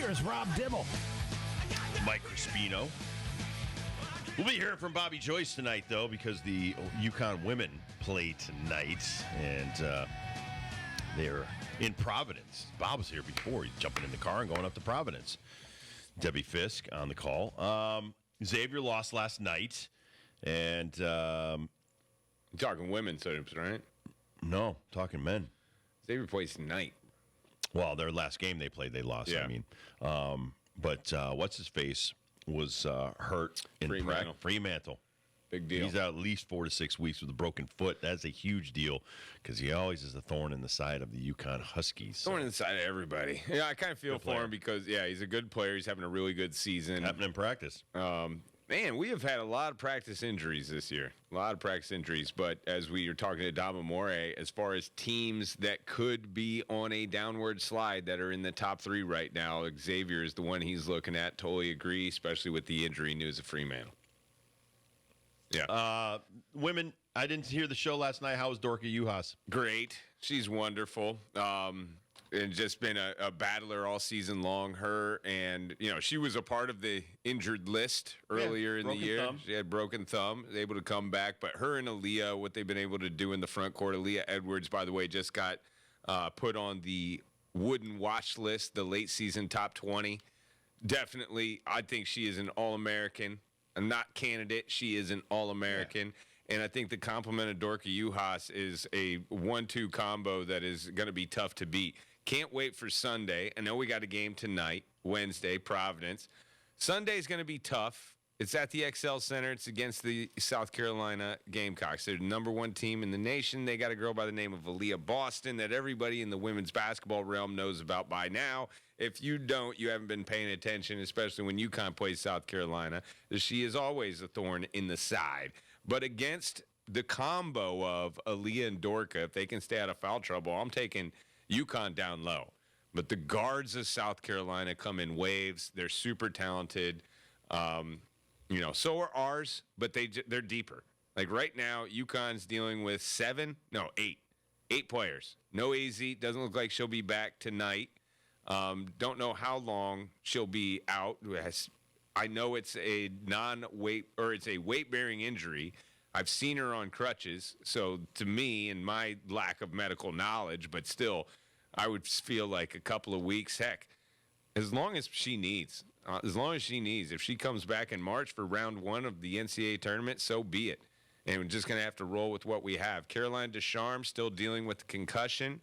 Here's Rob Dibble. Mike Crispino. We'll be hearing from Bobby Joyce tonight, though, because the Uconn women play tonight, and they're in Providence. Bob was here before. He's jumping in the car and going up to Providence. Debbie Fisk on the call. Xavier lost last night, and You're talking women's hoops, right? no, talking men. Xavier plays tonight. Well, their last game they played, they lost. Yeah. I mean, but what's his face was hurt in Fremantle. Big deal. He's out at least 4 to 6 weeks with a broken foot. That's a huge deal because he always is a thorn in the side of the Uconn Huskies. Thorn in the side of everybody. Yeah, I kind of feel for him because, he's a good player. He's having a really good season. Happening in practice. Man, we have had a lot of practice injuries this year. A lot of practice injuries. But as we were talking to Dama More, as far as teams that could be on a downward slide that are in the top 3 right now, Xavier is the one he's looking at. Totally agree, especially with the injury news of Fremantle. Yeah. Women, I didn't hear the show last night. How was Dorka Juhas? Great. She's wonderful. And just been a battler all season long. Her and, she was a part of the injured list earlier in the year. Thumb. She had broken thumb, was able to come back. But her and Aaliyah, what they've been able to do in the front court. Aaliyah Edwards, by the way, just got put on the Wooden watch list, the late season top 20. Definitely, I think she is an All-American. Not candidate. She is an All-American. Yeah. And I think the complement of Dorka Juhas is a 1-2 combo that is going to be tough to beat. Can't wait for Sunday. I know we got a game tonight, Wednesday, Providence. Sunday's going to be tough. It's at the XL Center. It's against the South Carolina Gamecocks. They're the number 1 team in the nation. They got a girl by the name of Aaliyah Boston that everybody in the women's basketball realm knows about by now. If you don't, you haven't been paying attention, especially when UConn plays South Carolina. She is always a thorn in the side. But against the combo of Aaliyah and Dorka, if they can stay out of foul trouble, I'm taking UConn down low. But the guards of South Carolina come in waves. They're super talented. So are ours, but they're deeper. Like right now, UConn's dealing with 8 players. No AZ. Doesn't look like she'll be back tonight. Don't know how long she'll be out. I know it's a non-weight or it's a weight-bearing injury. I've seen her on crutches. So to me, and my lack of medical knowledge, but still, I would feel like a couple of weeks. Heck, as long as she needs. If she comes back in March for round 1 of the NCAA tournament, so be it. And we're just going to have to roll with what we have. Caroline Deschamps still dealing with the concussion.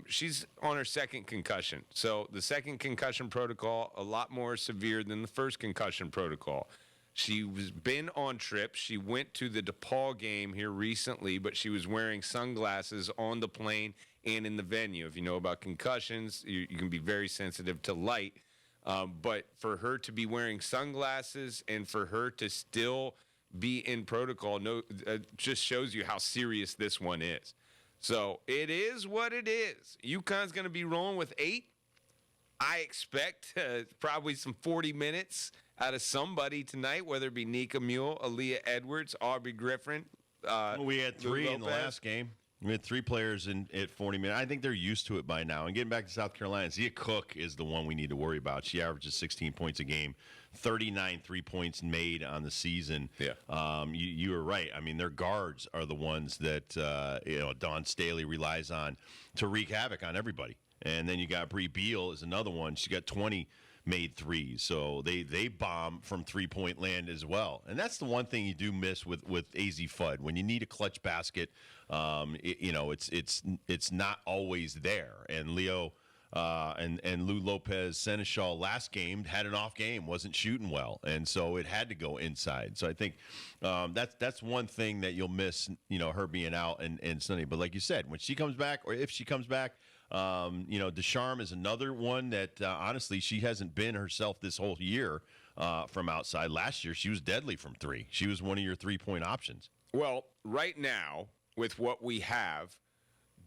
She's on her second concussion. So the second concussion protocol, a lot more severe than the first concussion protocol. She's been on trips. She went to the DePaul game here recently, but she was wearing sunglasses on the plane and in the venue. If you know about concussions, you can be very sensitive to light. But for her to be wearing sunglasses and for her to still be in protocol, just shows you how serious this one is. So it is what it is. UConn's going to be rolling with 8. I expect probably some 40 minutes out of somebody tonight, whether it be Nika Mule, Aaliyah Edwards, Aubrey Griffin. We had 3 in the last game. We had 3 players at 40 minutes. I think they're used to it by now. And getting back to South Carolina, Zia Cook is the one we need to worry about. She averages 16 points a game, 39 3-points made on the season. Yeah. You were right. I mean, their guards are the ones that Dawn Staley relies on to wreak havoc on everybody. And then you got Bree Beal is another one. She got 20 made threes. So they bomb from 3-point land as well. And that's the one thing you do miss with AZ Fudd. When you need a clutch basket, it's not always there. And Leo and Lou Lopez Seneschal last game had an off game, wasn't shooting well. And so it had to go inside. So I think that's one thing that you'll miss, her being out and Sunday. But like you said, when she comes back, or if she comes back, Deschamps is another one that honestly she hasn't been herself this whole year from outside. Last year she was deadly from 3. She was one of your 3-point options. Well, right now with what we have,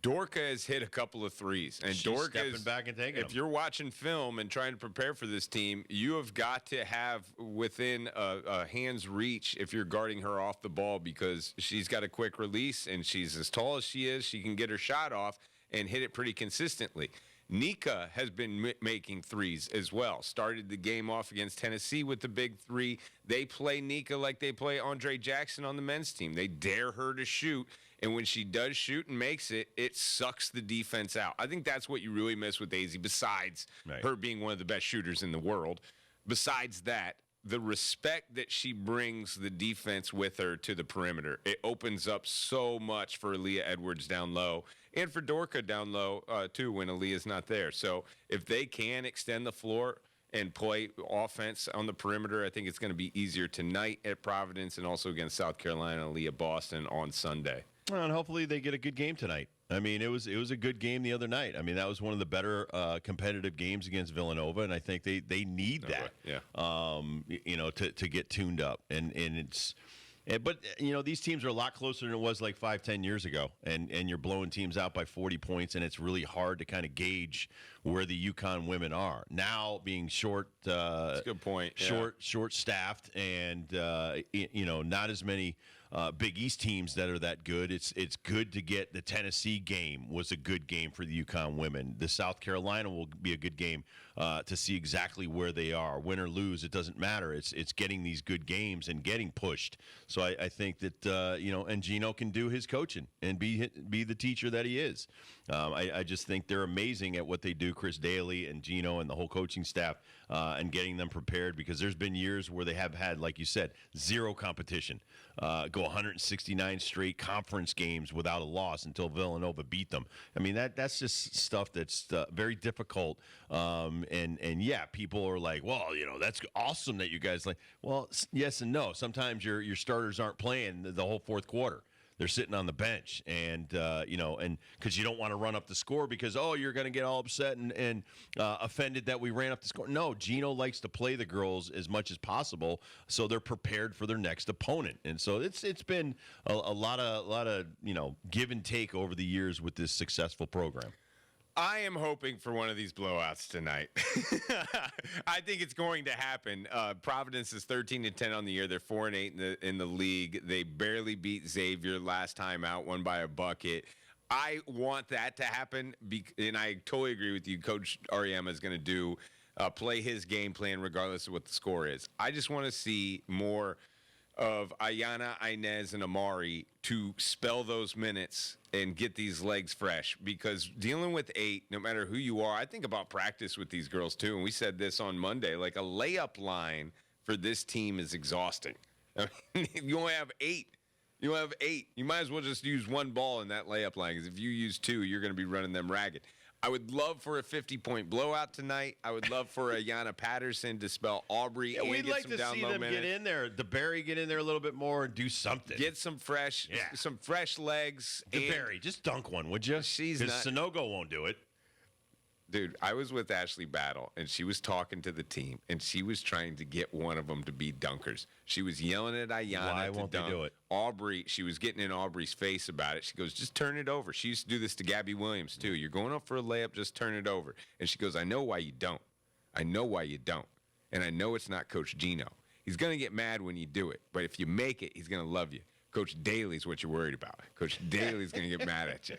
Dorka has hit a couple of threes, and She's Dorka stepping back and taking if them. you're watching film and trying to prepare for this team, you have got to have within a hand's reach if you're guarding her off the ball, because she's got a quick release and she's as tall as she is. She can get her shot off and hit it pretty consistently. Nika has been making threes as well. Started the game off against Tennessee with the big three. They play Nika like they play Andre Jackson on the men's team. They dare her to shoot, and when she does shoot and makes it, it sucks the defense out. I think that's what you really miss with Daisy, besides her being one of the best shooters in the world. Besides that, the respect that she brings the defense with her to the perimeter, it opens up so much for Aaliyah Edwards down low and for Dorka down low, too, when Aaliyah's not there. So if they can extend the floor and play offense on the perimeter, I think it's going to be easier tonight at Providence and also against South Carolina, Aaliyah Boston on Sunday. Well, and hopefully they get a good game tonight. I mean, it was a good game the other night. I mean, that was one of the better competitive games against Villanova, and I think they need that. To get tuned up, and it's. But these teams are a lot closer than it was like 5-10 years ago, and you're blowing teams out by 40 points, and it's really hard to kind of gauge where the Uconn women are now, being short. That's a good point. Short staffed, and not as many. Big East teams that are that good. It's good to get the Tennessee game was a good game for the Uconn women. The South Carolina will be a good game to see exactly where they are. Win or lose, it doesn't matter. It's getting these good games and getting pushed. So I think that and Gino can do his coaching and be the teacher that he is. I just think they're amazing at what they do. Chris Daly and Gino and the whole coaching staff and getting them prepared, because there's been years where they have had, like you said, zero competition. Go 169 straight conference games without a loss until Villanova beat them. I mean, that's just stuff that's very difficult. People are like, well, that's awesome that you guys like. Well, yes and no. Sometimes your starters aren't playing the whole fourth quarter. They're sitting on the bench, and because you don't want to run up the score because, you're going to get all upset and offended that we ran up the score. No, Gino likes to play the girls as much as possible so they're prepared for their next opponent. And so it's been a lot of give and take over the years with this successful program. I am hoping for one of these blowouts tonight. I think it's going to happen. Providence is 13-10 on the year. They're 4-8 in the league. They barely beat Xavier last time out, won by a bucket. I want that to happen, and I totally agree with you. Coach Auriemma is going to play his game plan regardless of what the score is. I just want to see more of Ayanna, Inez, and Amari to spell those minutes and get these legs fresh, because dealing with 8, no matter who you are, I think about practice with these girls too. And we said this on Monday, like a layup line for this team is exhausting. I mean, you only have 8. You have 8. You might as well just use one ball in that layup line, because if you use 2, you're going to be running them ragged. I would love for a 50-point blowout tonight. I would love for Ayanna Patterson to spell Aubrey and we'd get like some to down see low them minutes. get in there. DeBerry get in there a little bit more and do something. Get some fresh legs. DeBerry, just dunk one, would you? She's not. Because Sanogo won't do it. Dude, I was with Ashley Battle, and she was talking to the team, and she was trying to get one of them to be dunkers. She was yelling at Ayanna Why to won't dunk. they do it? Aubrey, she was getting in Aubrey's face about it. She goes, just turn it over. She used to do this to Gabby Williams, too. You're going up for a layup, just turn it over. And she goes, I know why you don't. I know why you don't. And I know it's not Coach Gino. He's going to get mad when you do it, but if you make it, he's going to love you. Coach Daly's what you're worried about. Coach Daly's going to get mad at you.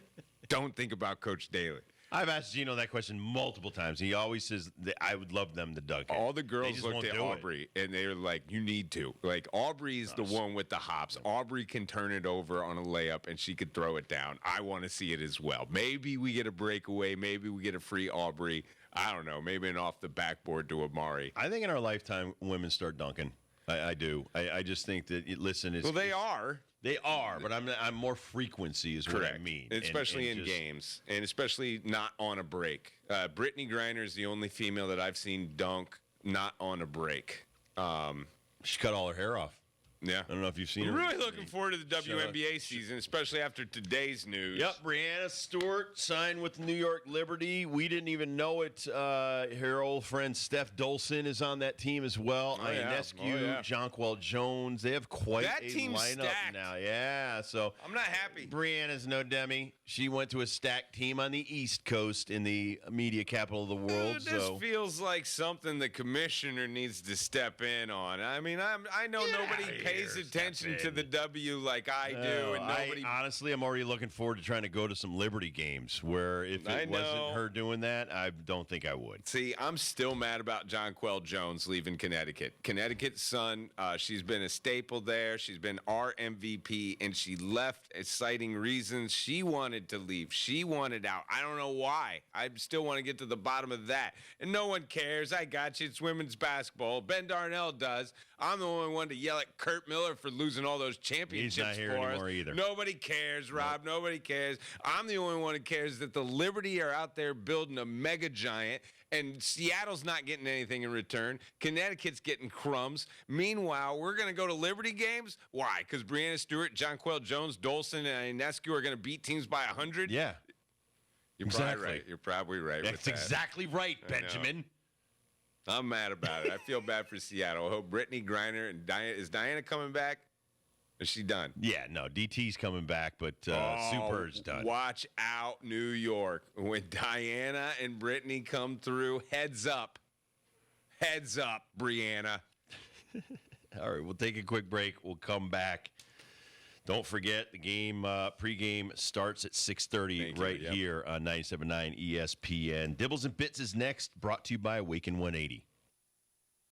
Don't think about Coach Daly. I've asked Gino that question multiple times. He always says that I would love them to dunk it. All the girls looked at do Aubrey, and they were like, you need to. Like, Aubrey's the one with the hops. Aubrey can turn it over on a layup, and she could throw it down. I want to see it as well. Maybe we get a breakaway. Maybe we get a free Aubrey. I don't know. Maybe an off the backboard to Amari. I think in our lifetime, women start dunking. I do. I just think that, They are. They are, but I'm more frequency is Correct. what I mean. Especially in games, and especially not on a break. Brittany Griner is the only female that I've seen dunk not on a break. She cut all her hair off. Yeah. I don't know if you've seen her. I'm really looking forward to the WNBA season, especially after today's news. Yep, Brianna Stewart signed with New York Liberty. We didn't even know it. Her old friend Steph Dolson is on that team as well. Ionescu, Jonquel Jones. They have quite that a team's lineup stacked. now. Yeah, so I'm not happy. Brianna's no demi. She went to a stacked team on the East Coast in the media capital of the world. This feels like something the commissioner needs to step in on. I mean, I know nobody pays attention to Stefan. the W like I do, and nobody. Honestly, I'm already looking forward to trying to go to some Liberty games where if I it wasn't know. her doing that, I don't think I would. See, I'm still mad about Jonquel Jones leaving Connecticut. Connecticut's son, she's been a staple there. She's been our MVP, and she left citing reasons. She wanted to leave. She wanted out. I don't know why. I still want to get to the bottom of that. And no one cares. I got you. It's women's basketball. Ben Darnell does. I'm the only one to yell at Kurt Miller for losing all those championships He's not here for anymore us. either. Nobody cares, Rob. Nope. Nobody cares. I'm the only one who cares that the Liberty are out there building a mega giant, and Seattle's not getting anything in return. Connecticut's getting crumbs. Meanwhile, we're going to go to Liberty games. Why? Because Breanna Stewart, Jonquel Jones, Dolson, and Ionescu are going to beat teams by 100? Yeah. You're exactly. probably right. You're probably right. That's with that. exactly right, Benjamin. I'm mad about it. I feel bad for Seattle. I hope Brittany Griner and is Diana coming back? Is she done? Yeah, no, DT's coming back, but Super's done. Watch out, New York. When Diana and Brittany come through, heads up. Heads up, Brianna. All right, we'll take a quick break. We'll come back. Don't forget, the game pregame starts at 6:30 right here on 97.9 ESPN. Dibbles and Bits is next, brought to you by Awaken 180.